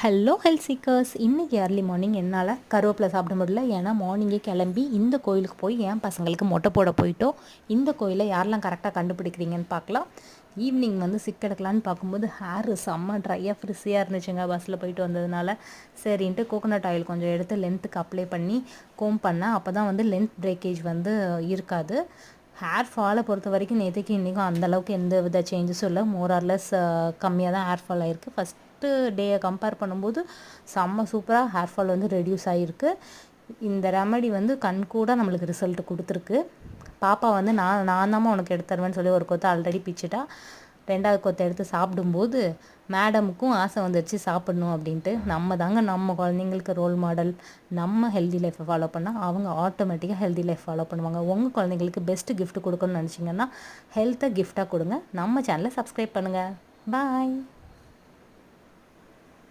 Hello health seekers. இன்றைக்கி early morning என்னால் கருவேப்பிலை சாப்பிட முடியல. ஏன்னா மார்னிங்கே கிளம்பி இந்த கோயிலுக்கு போய் என் பசங்களுக்கு மொட்டை போட போயிட்டோம். இந்த கோயிலை யாரெல்லாம் கரெக்டாக கண்டுபிடிக்கிறீங்கன்னு பார்க்கலாம். ஈவினிங் வந்து சிக்கெடுக்கலான்னு பார்க்கும்போது ஹேர் செம்ம ட்ரையாக ஃப்ரிஸியாக இருந்துச்சுங்க. பஸ்ஸில் போயிட்டு வந்ததுனால சரின்ட்டு கோகோனட் ஆயில் கொஞ்சம் எடுத்து லென்த்துக்கு அப்ளை பண்ணி கோம் பண்ணேன். அப்போ தான் வந்து லென்த் பிரேக்கேஜ் வந்து இருக்காது. ஹேர் ஃபாலை பொறுத்த வரைக்கும் நேற்றுக்கு இன்றைக்கும் அந்தளவுக்கு எந்த வித சேஞ்சஸும் இல்லை. மோரார்லெஸ் கம்மியாக தான் ஹேர் ஃபால் ஆகிருக்கு. ஃபஸ்ட்டு டேயை கம்பேர் பண்ணும்போது செம்ம சூப்பராக ஹேர் ஃபால் வந்து ரெடியூஸ் ஆகிருக்கு. இந்த ரெமடி வந்து கண் கூட நம்மளுக்கு ரிசல்ட் கொடுத்துருக்கு. பாப்பா வந்து நான் தாம்மா உனக்கு எடுத்து தருவேன்னு சொல்லி ஒரு கொத்தை ஆல்ரெடி பிச்சுட்டா. ரெண்டாவது கொத்தை எடுத்து சாப்பிடும்போது மேடமுக்கும் ஆசை வந்துடுச்சு சாப்பிடணும் அப்படின்ட்டு. நம்ம குழந்தைங்களுக்கு ரோல் மாடல். நம்ம ஹெல்தி லைஃப்பை ஃபாலோ பண்ணால் அவங்க ஆட்டோமேட்டிக்காக ஹெல்தி லைஃப் ஃபாலோ பண்ணுவாங்க. உங்கள் குழந்தைங்களுக்கு பெஸ்ட்டு கிஃப்ட் கொடுக்கணும்னு நினச்சிங்கன்னா ஹெல்த்தை கிஃப்டாக கொடுங்க. நம்ம சேனலை சப்ஸ்கிரைப் பண்ணுங்கள். பாய்.